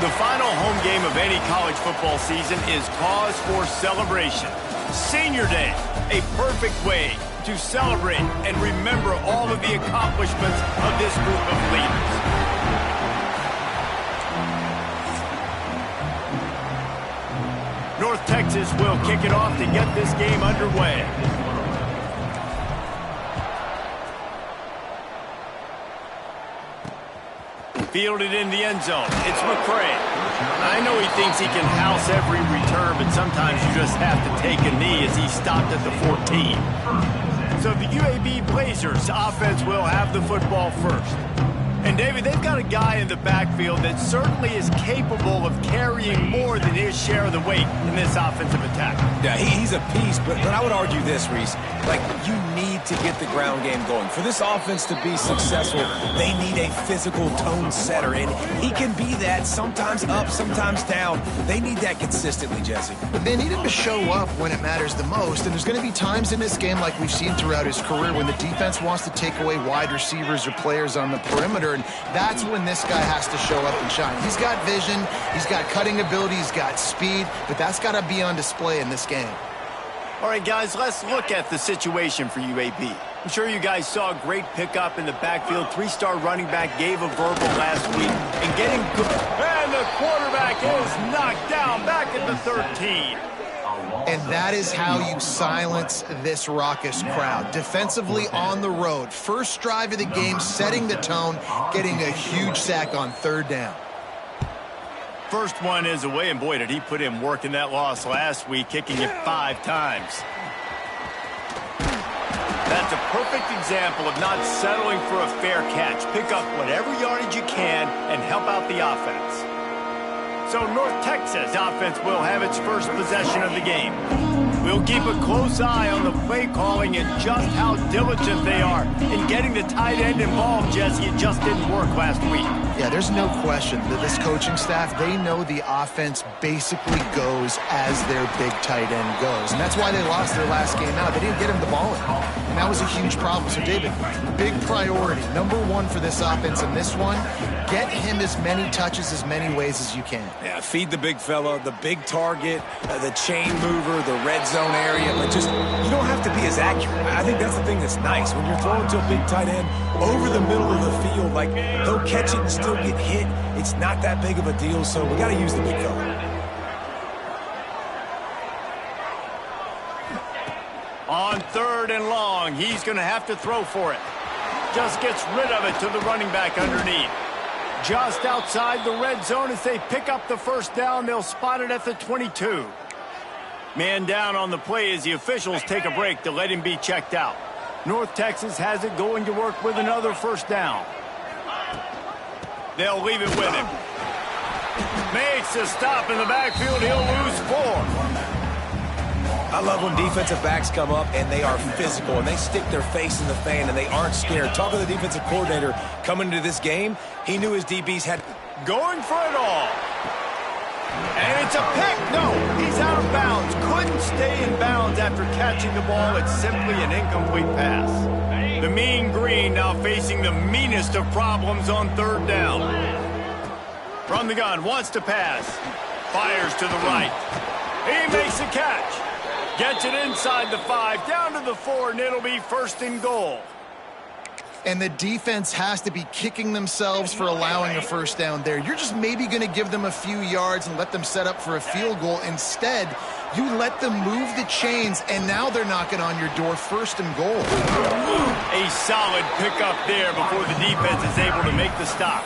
The final home game of any college football season is cause for celebration. Senior Day, a perfect way to celebrate and remember all of the accomplishments of this group of leaders. North Texas will kick it off to get this game underway. Fielded in the end zone. It's McCray. I know he thinks he can house every return, but sometimes you just have to take a knee as he stopped at the 14. So the UAB Blazers offense will have the football first. And, David, they've got a guy in the backfield that certainly is capable of carrying more than his share of the weight in this offensive attack. Yeah, he's a piece, but I would argue this, Reese. Like, you need to get the ground game going. For this offense to be successful, they need a physical tone setter, and he can be that, sometimes up, sometimes down. They need that consistently, Jesse. But they need him to show up when it matters the most, and there's going to be times in this game like we've seen throughout his career when the defense wants to take away wide receivers or players on the perimeter, and that's when this guy has to show up and shine. He's got vision, he's got cutting ability, he's got speed, but that's got to be on display in this game. All right, guys, let's look at the situation for UAB. I'm sure you guys saw a great pickup in the backfield. Three-star running back gave a verbal last week and getting good. And the quarterback is knocked down back at the 13. And that is how you silence this raucous crowd. Defensively on the road. First drive of the game, setting the tone, getting a huge sack on third down. First one is away, and boy, did he put in work in that loss last week, kicking it 5 times. That's a perfect example of not settling for a fair catch. Pick up whatever yardage you can and help out the offense. So North Texas offense will have its first possession of the game. We'll keep a close eye on the play calling and just how diligent they are in getting the tight end involved, Jesse. It just didn't work last week. Yeah, there's no question that this coaching staff, they know the offense basically goes as their big tight end goes. And that's why they lost their last game out. They didn't get him the ball in. And that was a huge problem. So, David, big priority. Number one for this offense in this one, get him as many touches, as many ways as you can. Yeah, feed the big fella, the big target, the chain mover, the red zone area, but just, you don't have to be as accurate. I think that's the thing that's nice. When you're throwing to a big tight end over the middle of the field, like, he'll catch it and still get hit. It's not that big of a deal, so we got to use the big fella. On third and long, he's going to have to throw for it. Just gets rid of it to the running back underneath. Just outside the red zone as they pick up the first down. They'll spot it at the 22. Man down on the play as the officials take a break to let him be checked out. North Texas has it going to work with another first down. They'll leave it with him. Makes a stop in the backfield. He'll lose 4. I love when defensive backs come up and they are physical and they stick their face in the fan and they aren't scared. Talk to the defensive coordinator coming into this game. He knew his DBs had going for it all. And it's a pick. No, he's out of bounds. Couldn't stay in bounds after catching the ball. It's simply an incomplete pass. The Mean Green now facing the meanest of problems on third down. From the gun, wants to pass. Fires to the right. He makes a catch. Gets it inside the 5, down to the 4, and it'll be first and goal. And the defense has to be kicking themselves for allowing a first down there. You're just maybe going to give them a few yards and let them set up for a field goal. Instead, you let them move the chains, and now they're knocking on your door, first and goal. A solid pickup there before the defense is able to make the stop.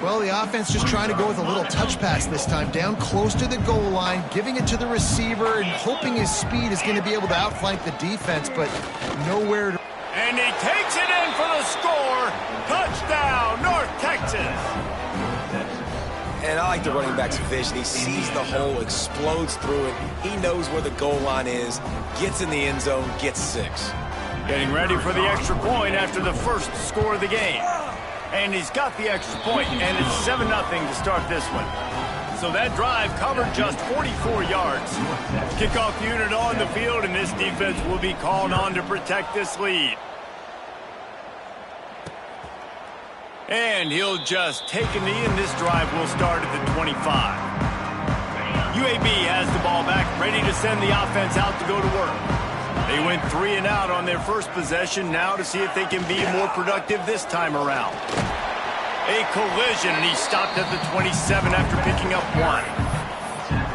Well, the offense just trying to go with a little touch pass this time, down close to the goal line, giving it to the receiver and hoping his speed is going to be able to outflank the defense, but nowhere to... And he takes it in for the score. Touchdown, North Texas. And I like the running back's vision. He sees the hole, explodes through it. He knows where the goal line is, gets in the end zone, gets 6. Getting ready for the extra point after the first score of the game. And he's got the extra point, and it's 7-0 to start this one. So that drive covered just 44 yards. Kickoff unit on the field, and this defense will be called on to protect this lead. And he'll just take a knee, and this drive will start at the 25. UAB has the ball back, ready to send the offense out to go to work. They went 3 and out on their first possession, now to see if they can be more productive this time around. A collision, and he stopped at the 27 after picking up 1.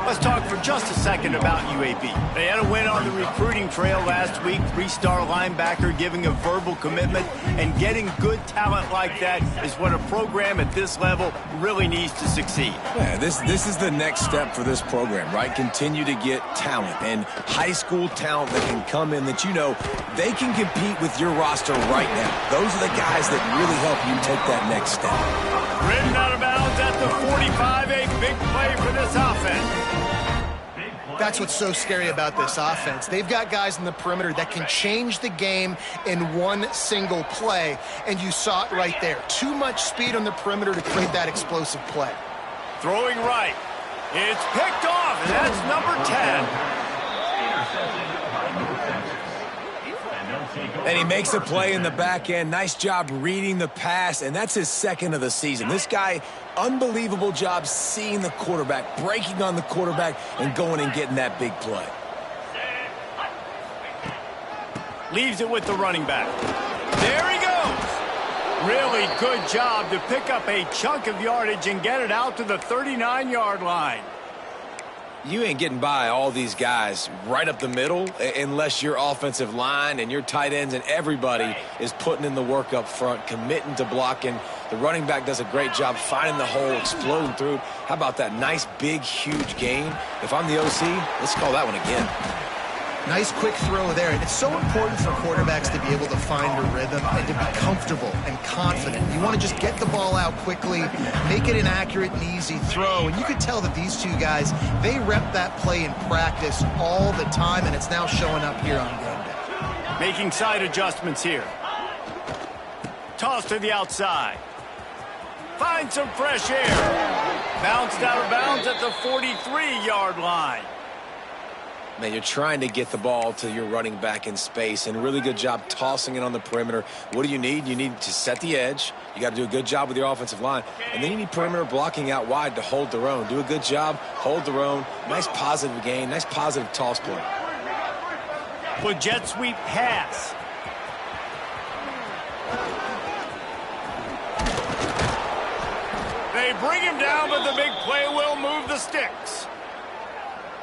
Let's talk for just a second about UAB. They had a win on the recruiting trail last week. 3-star linebacker giving a verbal commitment, and getting good talent like that is what a program at this level really needs to succeed. Yeah, this is the next step for this program, right? Continue to get talent and high school talent that can come in that they can compete with your roster right now. Those are the guys that really help you take that next step. Ridden out of bounds at the 45, a big play for this offense. That's what's so scary about this offense. They've got guys in the perimeter that can change the game in one single play, and you saw it right there. Too much speed on the perimeter to create that explosive play. Throwing right. It's picked off, and that's number 10. And he makes a play in the back end. Nice job reading the pass, and that's his second of the season. This guy, unbelievable job seeing the quarterback, breaking on the quarterback, and going and getting that big play. Leaves it with the running back. There he goes. Really good job to pick up a chunk of yardage and get it out to the 39-yard line. You ain't getting by all these guys right up the middle unless your offensive line and your tight ends and everybody is putting in the work up front, committing to blocking. The running back does a great job finding the hole, exploding through. How about that nice, big, huge gain? If I'm the OC, let's call that one again. Nice quick throw there. And it's so important for quarterbacks to be able to find a rhythm and to be comfortable and confident. You want to just get the ball out quickly, make it an accurate and easy throw. And you could tell that these two guys, they rep that play in practice all the time, and it's now showing up here on game day. Making side adjustments here. Toss to the outside. Find some fresh air. Bounced out of bounds at the 43-yard line. Man, you're trying to get the ball to your running back in space, and a really good job tossing it on the perimeter. What do you need? You need to set the edge. You got to do a good job with your offensive line. And then you need perimeter blocking out wide to hold their own. Do a good job, hold their own. Nice positive gain, nice positive toss play. With jet sweep pass. They bring him down, but the big play will move the sticks.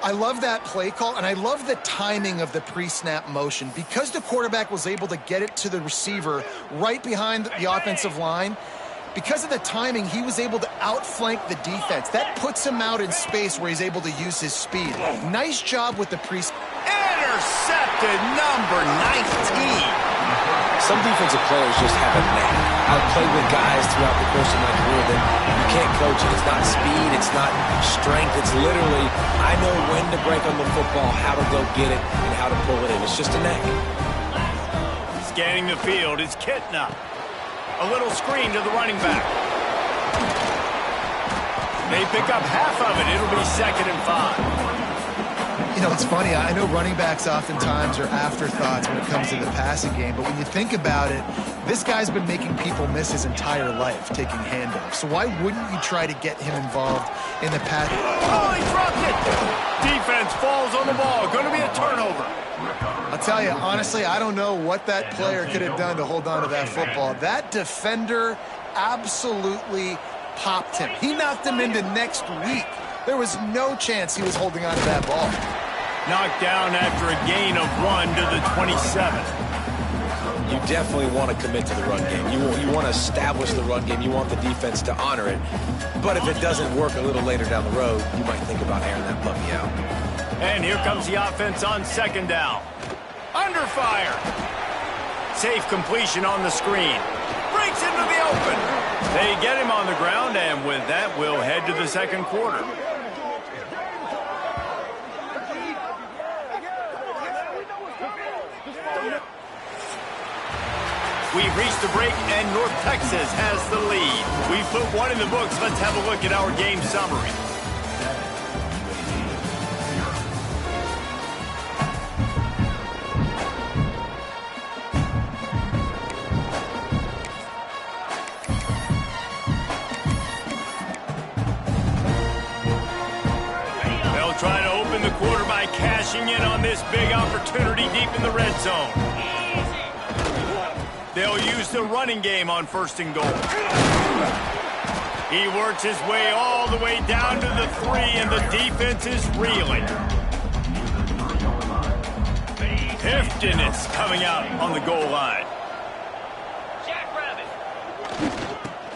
I love that play call, and I love the timing of the pre-snap motion. Because the quarterback was able to get it to the receiver right behind the offensive line, because of the timing, he was able to outflank the defense. That puts him out in space where he's able to use his speed. Nice job with the pre-snap. Intercepted, number 19. Some defensive players just have a knack. I've played with guys throughout the course of my career that you can't coach it. It's not speed, it's not strength. It's literally, I know when to break on the football, how to go get it, and how to pull it in. It's just a knack. Scanning the field is Kitna. A little screen to the running back. They pick up half of it. It'll be 2nd and 5. You know, it's funny. I know running backs oftentimes are afterthoughts when it comes to the passing game, but when you think about it, this guy's been making people miss his entire life taking handoffs. So why wouldn't you try to get him involved in the pass? Oh, he dropped it! Defense falls on the ball. Going to be a turnover. I'll tell you, honestly, I don't know what that player could have done to hold on to that football. That defender absolutely popped him. He knocked him into next week. There was no chance he was holding on to that ball. Knocked down after a gain of 1 to the 27. You definitely want to commit to the run game. You want to establish the run game. You want the defense to honor it. But if it doesn't work a little later down the road, you might think about airing that puppy out. And here comes the offense on 2nd down. Under fire. Safe completion on the screen. Breaks into the open. They get him on the ground, and with that, we'll head to the 2nd quarter. We've reached the break, and North Texas has the lead. We've put 1 in the books. Let's have a look at our game summary. They'll try to open the quarter by cashing in on this big opportunity deep in the red zone. They'll use the running game on 1st and goal. He works his way all the way down to the 3, and the defense is reeling. Tifton is coming out on the goal line.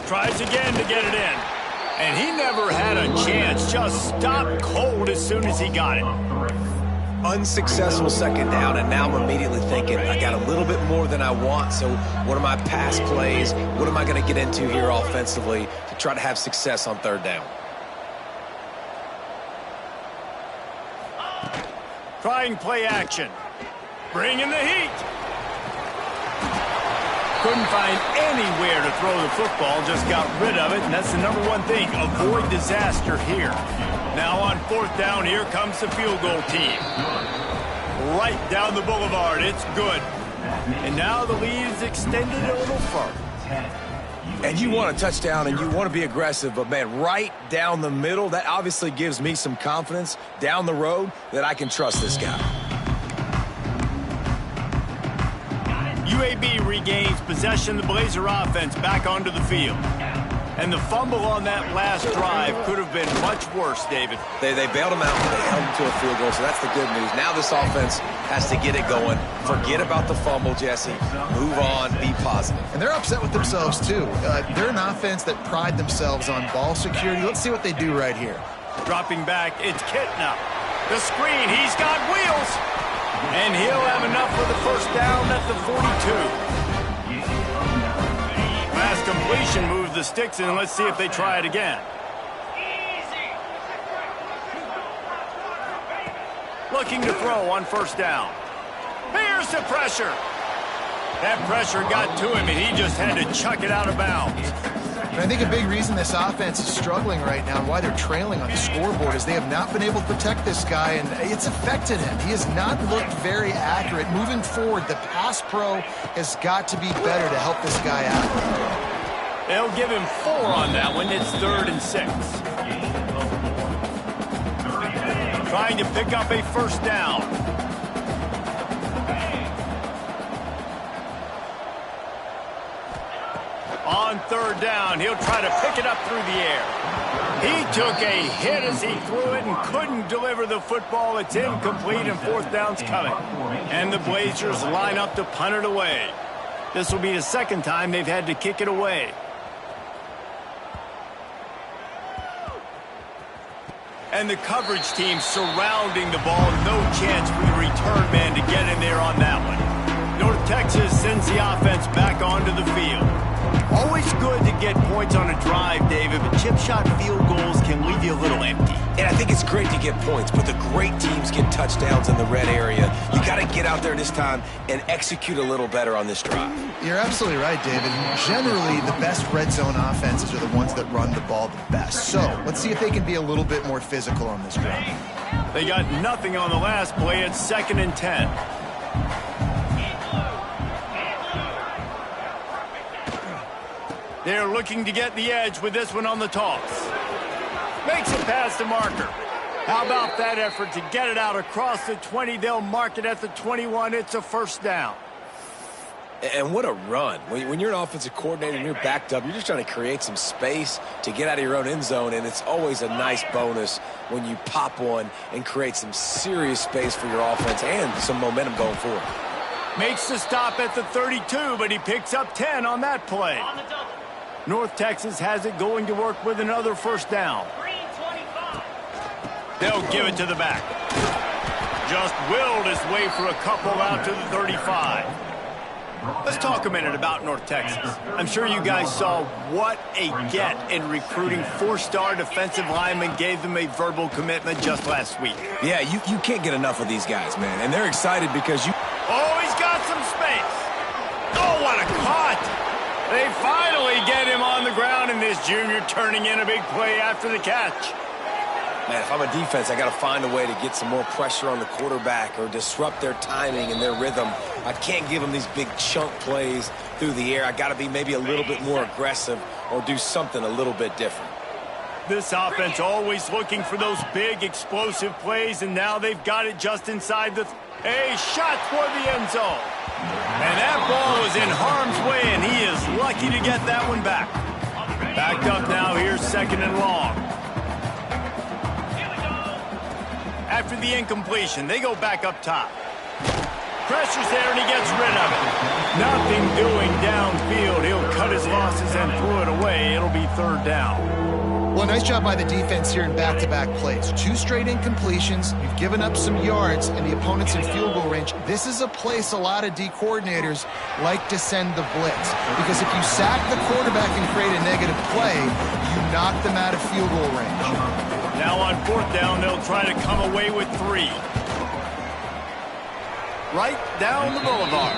Tries again to get it in. And he never had a chance. Just stopped cold as soon as he got it. Unsuccessful 2nd down, and now I'm immediately thinking, I got a little bit more than I want, so what are my pass plays? What am I going to get into here offensively to try to have success on 3rd down? Trying play action. Bringing the heat. Couldn't find anywhere to throw the football, just got rid of it, and that's the #1 thing. Avoid disaster here. Now on 4th down, here comes the field goal team. Right down the boulevard, it's good. And now the lead is extended a little further. And you want a touchdown and you want to be aggressive, but man, right down the middle, that obviously gives me some confidence down the road that I can trust this guy. UAB regains possession of the Blazer offense back onto the field. And the fumble on that last drive could have been much worse, David. They bailed him out, but they held him to a field goal, so that's the good news. Now this offense has to get it going. Forget about the fumble, Jesse. Move on, be positive. And they're upset with themselves, too. They're an offense that pride themselves on ball security. Let's see what they do right here. Dropping back, it's Kitna. The screen, he's got wheels. And he'll have enough for the 1st down at the 42. Last completion moves the sticks in. Let's see if they try it again. Looking to throw on 1st down. Here's the pressure. That pressure got to him, and he just had to chuck it out of bounds. And I think a big reason this offense is struggling right now and why they're trailing on the scoreboard is they have not been able to protect this guy, and it's affected him. He has not looked very accurate. Moving forward, the pass pro has got to be better to help this guy out. They'll give him 4 on that one. It's 3rd and 6. Trying to pick up a 1st down. On 3rd down, he'll try to pick it up through the air. He took a hit as he threw it and couldn't deliver the football. It's incomplete, and 4th down's coming. And the Blazers line up to punt it away. This will be the 2nd time they've had to kick it away. And the coverage team surrounding the ball. No chance for the return man to get in there on that one. North Texas sends the offense back onto the field. Always good to get points on a drive, David, but chip shot field goals can leave you a little empty. And I think it's great to get points, but the great teams get touchdowns in the red area. You got to get out there this time and execute a little better on this drive. You're absolutely right, David. Generally, the best red zone offenses are the ones that run the ball the best. So let's see if they can be a little bit more physical on this drive. They got nothing on the last play. It's 2nd and 10. They're looking to get the edge with this one on the toss. Makes it past the marker. How about that effort to get it out across the 20? They'll mark it at the 21. It's a 1st down. And what a run. When you're an offensive coordinator and you're backed up, you're just trying to create some space to get out of your own end zone, and it's always a nice bonus when you pop one and create some serious space for your offense and some momentum going forward. Makes the stop at the 32, but he picks up 10 on that play. North Texas has it going to work with another 1st down. They'll give it to the back. Just willed his way for a couple out to the 35. Let's talk a minute about North Texas. I'm sure you guys saw what a get in recruiting. 4-star defensive linemen gave them a verbal commitment just last week. Yeah, you can't get enough of these guys, man. And they're excited because you... Oh, he's got some space. Oh, what a caught. They finally get him on the ground, and this junior turning in a big play after the catch. Man, if I'm a defense, I got to find a way to get some more pressure on the quarterback or disrupt their timing and their rhythm. I can't give them these big chunk plays through the air. I got to be maybe a little bit more aggressive or do something a little bit different. This offense always looking for those big, explosive plays, and now they've got it just inside the... A shot toward the end zone. And that ball is in harm's way, and he is lucky to get that one back. Backed up now, here's 2nd and long. After the incompletion, they go back up top. Pressure's there, and he gets rid of it. Nothing doing downfield. He'll cut his losses and throw it away. It'll be 3rd down. Well, nice job by the defense here in back-to-back plays. 2 straight incompletions. You've given up some yards, and the opponent's in field goal range. This is a place a lot of D coordinators like to send the blitz, because if you sack the quarterback and create a negative play, you knock them out of field goal range. Now on 4th down, they'll try to come away with 3. Right down the boulevard.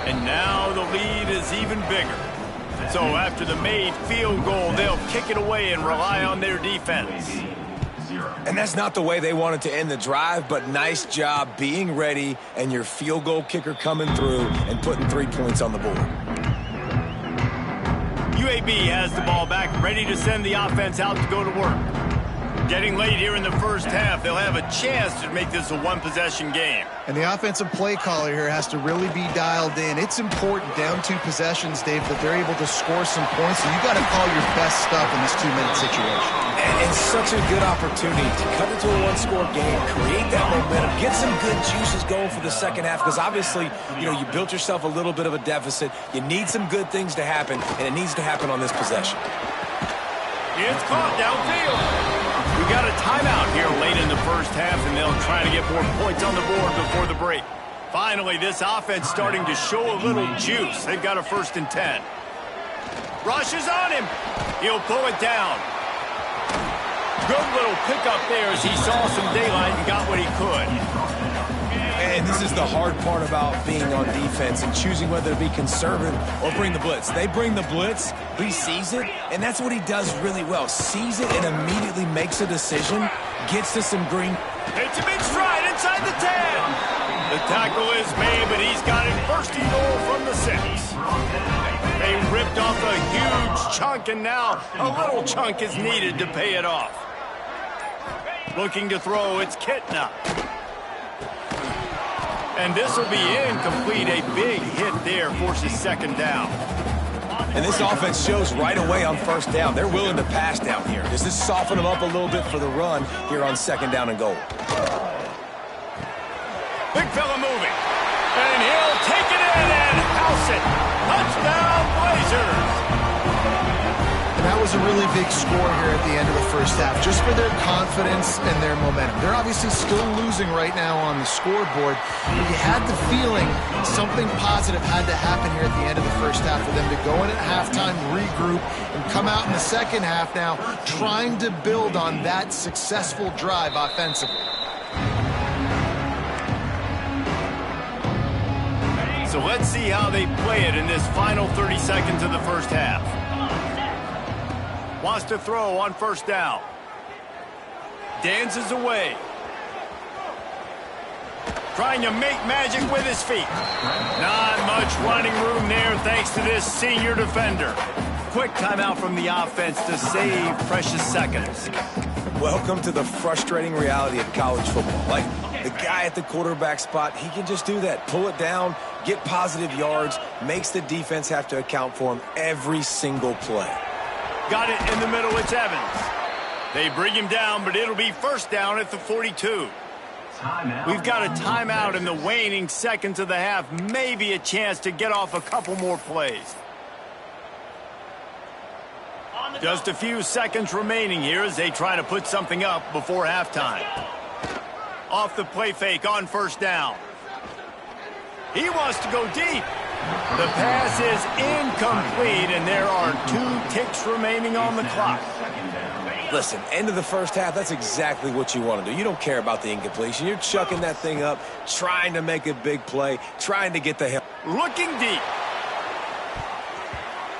And now the lead is even bigger. So after the made field goal, they'll kick it away and rely on their defense. And that's not the way they wanted to end the drive, but nice job being ready and your field goal kicker coming through and putting 3 points on the board. UAB has the ball back, ready to send the offense out to go to work. Getting late here in the first half, they'll have a chance to make this a one-possession game. And the offensive play caller here has to really be dialed in. It's important down 2 possessions, Dave, that they're able to score some points. So you got to call your best stuff in this 2-minute situation. And it's such a good opportunity to cut into a 1-score game, create that momentum, get some good juices going for the second half, because obviously, you built yourself a little bit of a deficit. You need some good things to happen, and it needs to happen on this possession. It's caught downfield. We got a timeout here late in the first half, and they'll try to get more points on the board before the break. Finally, this offense starting to show a little juice. They've got a 1st and 10. Rushes on him. He'll pull it down. Good little pickup there as he saw some daylight and got what he could. And this is the hard part about being on defense and choosing whether to be conservative or bring the blitz. They bring the blitz, he sees it, and that's what he does really well. Sees it and immediately makes a decision, gets to some green. It's a big stride inside the 10. The tackle is made, but he's got it 1st and goal from the 6. They ripped off a huge chunk, and now a little chunk is needed to pay it off. Looking to throw, it's Kitna. And this will be incomplete. A big hit there forces 2nd down. And this offense shows right away on 1st down. They're willing to pass down here. Does this soften them up a little bit for the run here on 2nd down and goal? Big fella moving. And he'll take it in and house it. Touchdown, Blazers. And that was a really big score here at the end of the first half, just for their confidence and their momentum. They're obviously still losing right now on the scoreboard, but you had the feeling something positive had to happen here at the end of the first half for them to go in at halftime, regroup, and come out in the second half now trying to build on that successful drive offensively. So let's see how they play it in this final 30 seconds of the first half. Wants to throw on 1st down. Dances away. Trying to make magic with his feet. Not much running room there thanks to this senior defender. Quick timeout from the offense to save precious seconds. Welcome to the frustrating reality of college football. Like, the guy at the quarterback spot, he can just do that. Pull it down, get positive yards, makes the defense have to account for him every single play. Got it in the middle, it's Evans. They bring him down, but it'll be 1st down at the 42. We've got a timeout in the waning seconds of the half. Maybe a chance to get off a couple more plays. Just a few seconds remaining here as they try to put something up before halftime. Off the play fake on 1st down. He wants to go deep. The pass is incomplete, and there are 2 ticks remaining on the clock. Listen, end of the first half, that's exactly what you want to do. You don't care about the incompletion. You're chucking that thing up, trying to make a big play, trying to get the hell. Looking deep.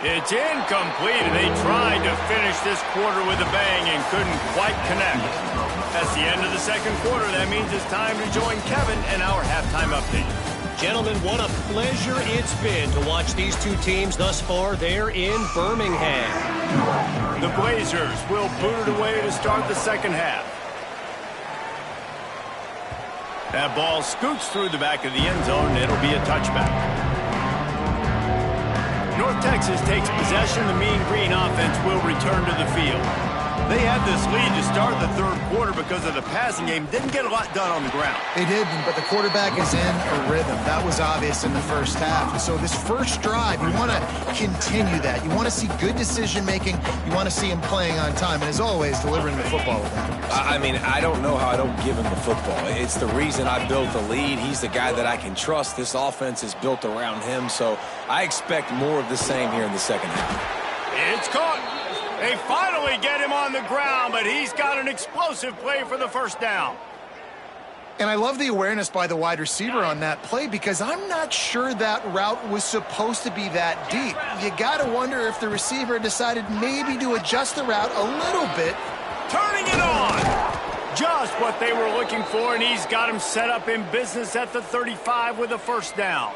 It's incomplete, and they tried to finish this quarter with a bang and couldn't quite connect. That's the end of the second quarter. That means it's time to join Kevin and our halftime update. Gentlemen, what a pleasure it's been to watch these two teams thus far. They're in Birmingham. The Blazers will boot it away to start the second half. That ball scoots through the back of the end zone, and it'll be a touchback. North Texas takes possession. The Mean Green offense will return to the field. They had this lead to start the third quarter because of the passing game. Didn't get a lot done on the ground. They didn't, but the quarterback is in a rhythm. That was obvious in the first half. And so this first drive, you want to continue that. You want to see good decision-making. You want to see him playing on time. And as always, delivering the football with him. I mean, I don't know how I don't give him the football. It's the reason I built the lead. He's the guy that I can trust. This offense is built around him. So I expect more of the same here in the second half. It's caught. They finally get him on the ground, but he's got an explosive play for the first down. And I love the awareness by the wide receiver on that play because I'm not sure that route was supposed to be that deep. You got to wonder if the receiver decided maybe to adjust the route a little bit. Turning it on. Just what they were looking for, and he's got him set up in business at the 35 with a first down.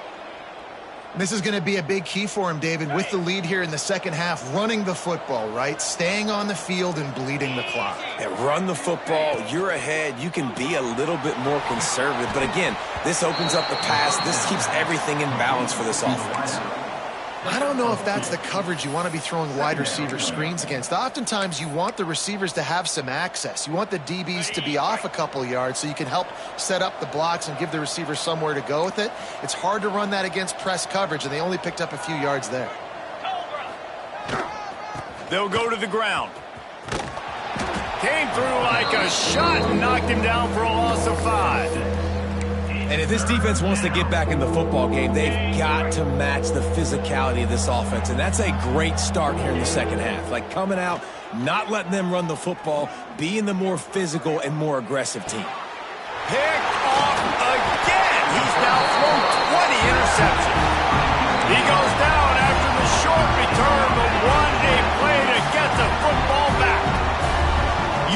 This is going to be a big key for him, David, with the lead here in the second half, running the football, right? Staying on the field and bleeding the clock. Yeah, run the football. You're ahead. You can be a little bit more conservative. But again, this opens up the pass. This keeps everything in balance for this offense. I don't know if that's the coverage you want to be throwing wide receiver screens against. Oftentimes, you want the receivers to have some access. You want the DBs to be off a couple yards so you can help set up the blocks and give the receiver somewhere to go with it. It's hard to run that against press coverage, and they only picked up a few yards there. They'll go to the ground. Came through like a shot and knocked him down for a loss of 5. And if this defense wants to get back in the football game, they've got to match the physicality of this offense. And that's a great start here in the second half. Like coming out, not letting them run the football, being the more physical and more aggressive team. Picked off again. He's now thrown 20 interceptions. He goes down after the short return, but one-a play to get the football back.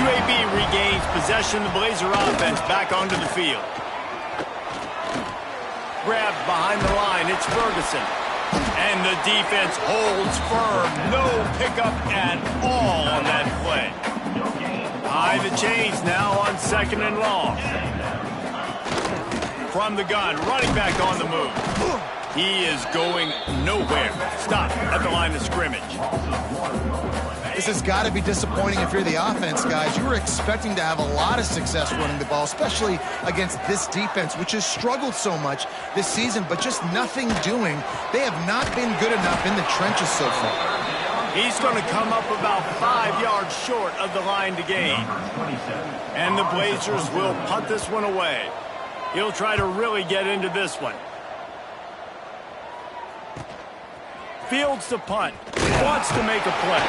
UAB regains possession. The Blazer offense back onto the field. Grabbed behind the line, it's Ferguson. And the defense holds firm. No pickup at all on that play. High the chains now on second and long. From the gun, running back on the move. He is going nowhere. Stop at the line of scrimmage. This has got to be disappointing if you're the offense, guys. You were expecting to have a lot of success running the ball, especially against this defense, which has struggled so much this season, but just nothing doing. They have not been good enough in the trenches so far. He's going to come up about 5 yards short of the line to gain. And the Blazers will punt this one away. He'll try to really get into this one. Fields the punt. Wants to make a play.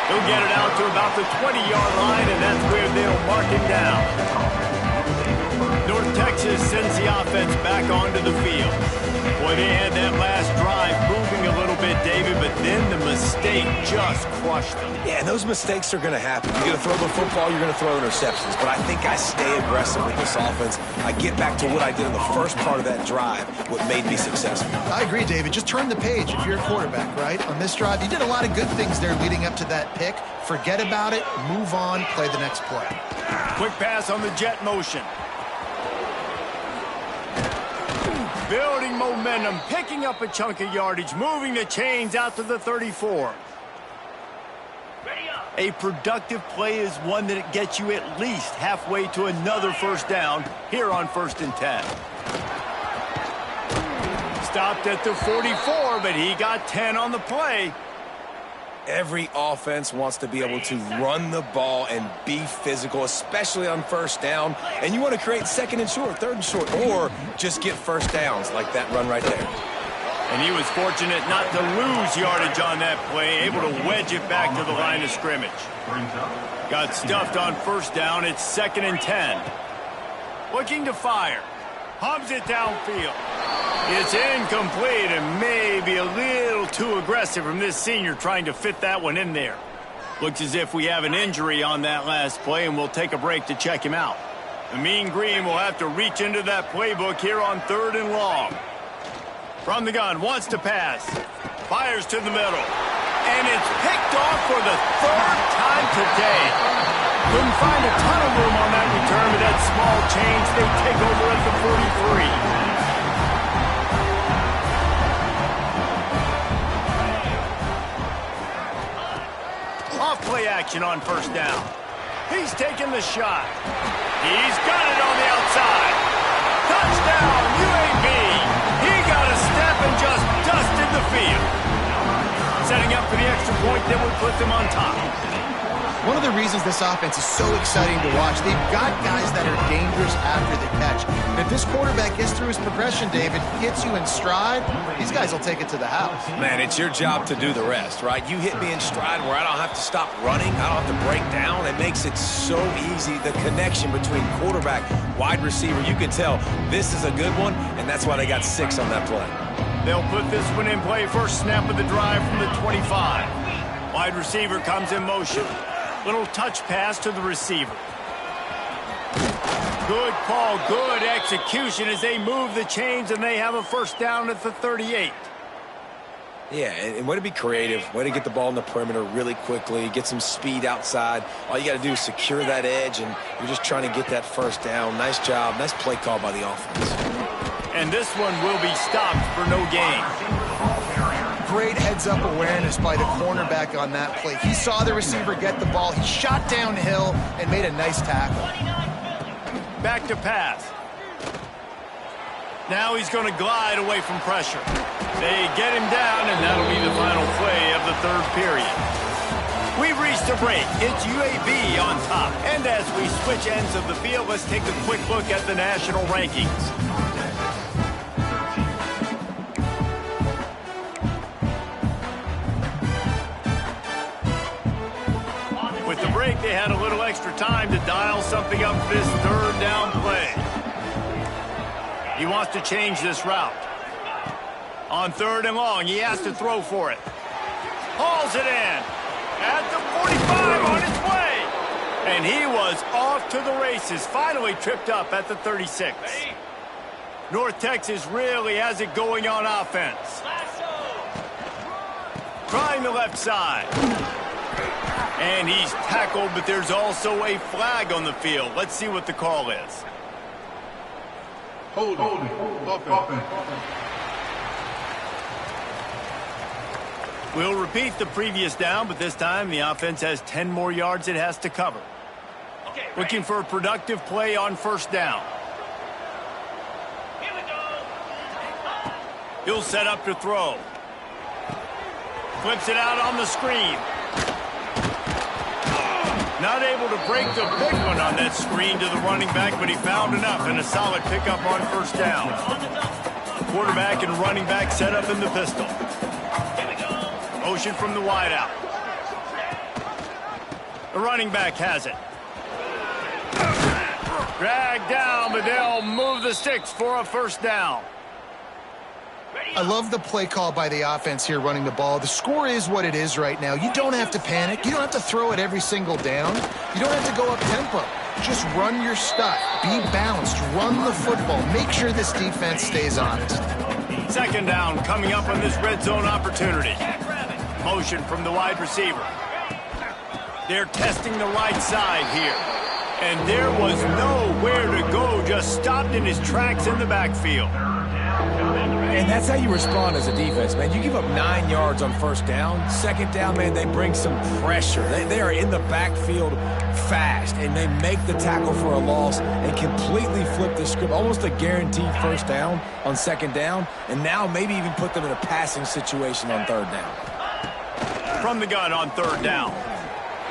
He'll get it out to about the 20-yard line, and that's where they'll mark him down. North Texas sends the offense back onto the field. Boy, they had that last drive moving a little bit, David, but then the mistake just crushed them. Yeah, and those mistakes are going to happen. You're going to throw the football, you're going to throw interceptions. But I think I stay aggressive with this offense. I get back to what I did in the first part of that drive, what made me successful. I agree, David. Just turn the page if you're a quarterback, right? On this drive, you did a lot of good things there leading up to that pick. Forget about it, move on, play the next play. Quick pass on the jet motion. Building momentum, picking up a chunk of yardage, moving the chains out to the 34. A productive play is one that gets you at least halfway to another first down here on 1st and 10. Stopped at the 44, but he got 10 on the play. Every offense wants to be able to run the ball and be physical, especially on first down. And you want to create second and short, third and short, or just get first downs like that run right there. And he was fortunate not to lose yardage on that play, able to wedge it back to the line of scrimmage. Got stuffed on first down. It's 2nd and 10. Looking to fire. Hums it downfield. It's incomplete and maybe a little too aggressive from this senior trying to fit that one in there. Looks as if we have an injury on that last play, and we'll take a break to check him out. The Mean Green will have to reach into that playbook here on 3rd and long. From the gun, wants to pass. Fires to the middle. And it's picked off for the 3rd time today. Couldn't find a ton of room on that return, but that small change, they take over at the 43. Off play action on 1st down. He's taking the shot. He's got it on the outside. Touchdown, UAB. He got a step and just dusted the field. Setting up for the extra point that would put them on top. One of the reasons this offense is so exciting to watch, they've got guys that are dangerous after the catch. And if this quarterback gets through his progression, David, gets you in stride, these guys will take it to the house. Man, it's your job to do the rest, right? You hit me in stride where I don't have to stop running. I don't have to break down. It makes it so easy. The connection between quarterback, wide receiver, you can tell this is a good one, and that's why they got 6 on that play. They'll put this one in play. First snap of the drive from the 25. Wide receiver comes in motion. Little touch pass to the receiver. Good call, good execution as they move the chains, and they have a 1st down at the 38. Yeah, and way to be creative, way to get the ball in the perimeter really quickly, get some speed outside. All you got to do is secure that edge, and you're just trying to get that 1st down. Nice job, nice play call by the offense. And this one will be stopped for no gain. Great heads-up awareness by the cornerback on that play. He saw the receiver get the ball. He shot downhill and made a nice tackle. Back to pass. Now he's going to glide away from pressure. They get him down, and that'll be the final play of the 3rd period. We've reached a break. It's UAB on top. And as we switch ends of the field, let's take a quick look at the national rankings. With the break, they had a little extra time to dial something up for this 3rd down play. He wants to change this route. On 3rd and long, he has to throw for it. Hauls it in. At the 45 on his way. And he was off to the races. Finally tripped up at the 36. North Texas really has it going on offense. Trying the left side. And he's tackled, but there's also a flag on the field. Let's see what the call is. Hold it. Offense. We'll repeat the previous down, but this time the offense has 10 more yards it has to cover. Looking for a productive play on 1st down. Here we go. He'll set up to throw. Flips it out on the screen. Not able to break the big one on that screen to the running back, but he found enough and a solid pickup on 1st down. Quarterback and running back set up in the pistol. Motion from the wideout. The running back has it. Dragged down, but they'll move the sticks for a 1st down. I love the play call by the offense here running the ball. The score is what it is right now. You don't have to panic. You don't have to throw it every single down. You don't have to go up tempo. Just run your stuff. Be balanced. Run the football. Make sure this defense stays honest. 2nd down coming up on this red zone opportunity. Motion from the wide receiver. They're testing the right side here. And there was nowhere to go. Just stopped in his tracks in the backfield. And that's how you respond as a defense, man. You give up 9 yards on 1st down. 2nd down, man, they bring some pressure. They are in the backfield fast, and they make the tackle for a loss and completely flip the script. Almost a guaranteed 1st down on 2nd down, and now maybe even put them in a passing situation on 3rd down. From the gun on 3rd down.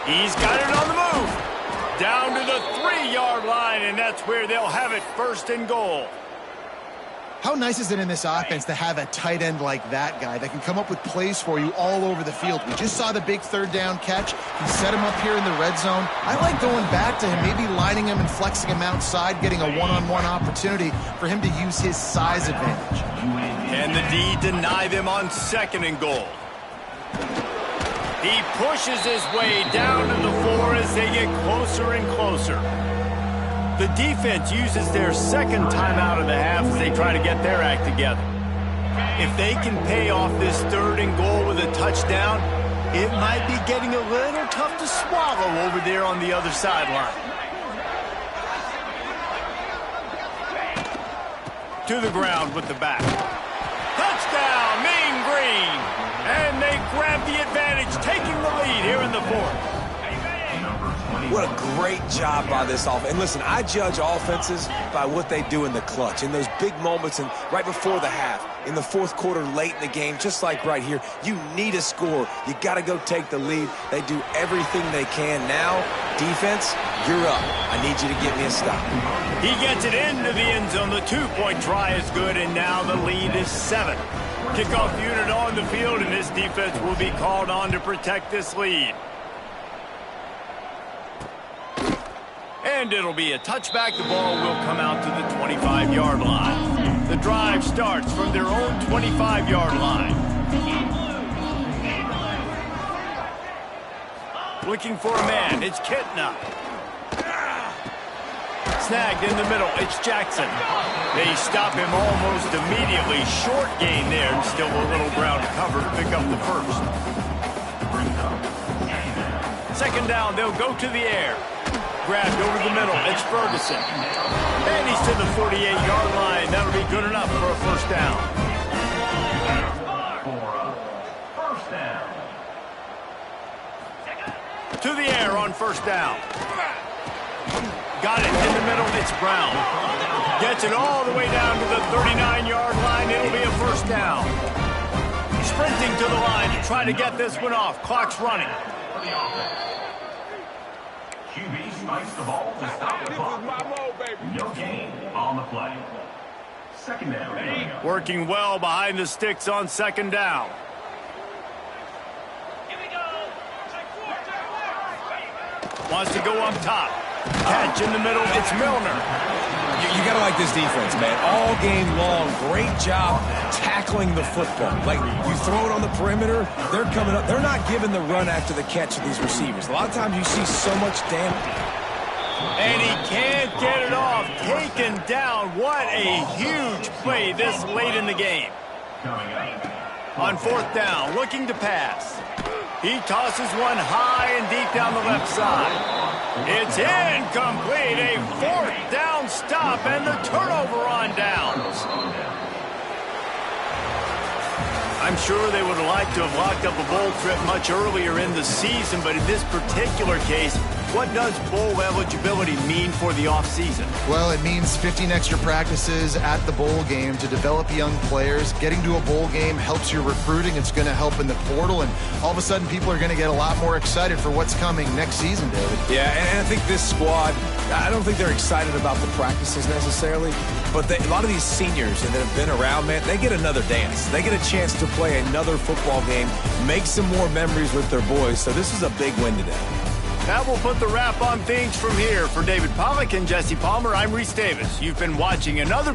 He's got it on the move. Down to the 3-yard line, and that's where they'll have it 1st and goal. How nice is it in this offense to have a tight end like that guy that can come up with plays for you all over the field? We just saw the big 3rd down catch. He set him up here in the red zone. I like going back to him, maybe lining him and flexing him outside, getting a one-on-one opportunity for him to use his size advantage. And the D deny them on 2nd and goal. He pushes his way down to the 4 as they get closer and closer. The defense uses their second timeout of the half as they try to get their act together. If they can pay off this 3rd and goal with a touchdown, it might be getting a little tough to swallow over there on the other sideline. To the ground with the back. Touchdown, Mean Green! And they grab the advantage, taking the lead here in the 4th. What a great job by this offense. And listen, I judge offenses by what they do in the clutch, in those big moments and right before the half, in the 4th quarter, late in the game, just like right here. You need a score. You got to go take the lead. They do everything they can. Now, defense, you're up. I need you to get me a stop. He gets it into the end zone. The 2-point try is good, and now the lead is 7. Kickoff unit on the field, and this defense will be called on to protect this lead. And it'll be a touchback. The ball will come out to the 25-yard line. The drive starts from their own 25-yard line. Looking for a man. It's Kitna. Snagged in the middle. It's Jackson. They stop him almost immediately. Short gain there, and still a little ground to cover to pick up the 1st. 2nd down, they'll go to the air. Grabbed over the middle. It's Ferguson. And he's to the 48-yard line. That'll be good enough for a 1st down. To the air on 1st down. Got it in the middle. It's Brown. Gets it all the way down to the 39-yard line. It'll be a 1st down. Sprinting to the line to try to get this one off. Clock's running. QB spikes the ball to stop the clock. No gain on the play. 2nd down. Working well behind the sticks on 2nd down. Wants to go up top. Catch in the middle. It's Milner. You got to like this defense, man. All game long, great job tackling the football. Like, you throw it on the perimeter, they're coming up. They're not giving the run after the catch to these receivers. A lot of times you see so much damage. And he can't get it off. Taken down. What a huge play this late in the game. On 4th down, looking to pass. He tosses one high and deep down the left side. It's incomplete. A 4th down stop and the turnover on downs. I'm sure they would have liked to have locked up a bowl trip much earlier in the season, but in this particular case, what does bowl eligibility mean for the offseason? Well, it means 15 extra practices at the bowl game to develop young players. Getting to a bowl game helps your recruiting. It's going to help in the portal, and all of a sudden people are going to get a lot more excited for what's coming next season, David. Yeah, and I think this squad, I don't think they're excited about the practices necessarily, but a lot of these seniors that have been around, man, they get another dance. They get a chance to play another football game, make some more memories with their boys, so this is a big win today. That will put the wrap on things from here. For David Pollack and Jesse Palmer, I'm Reese Davis. You've been watching another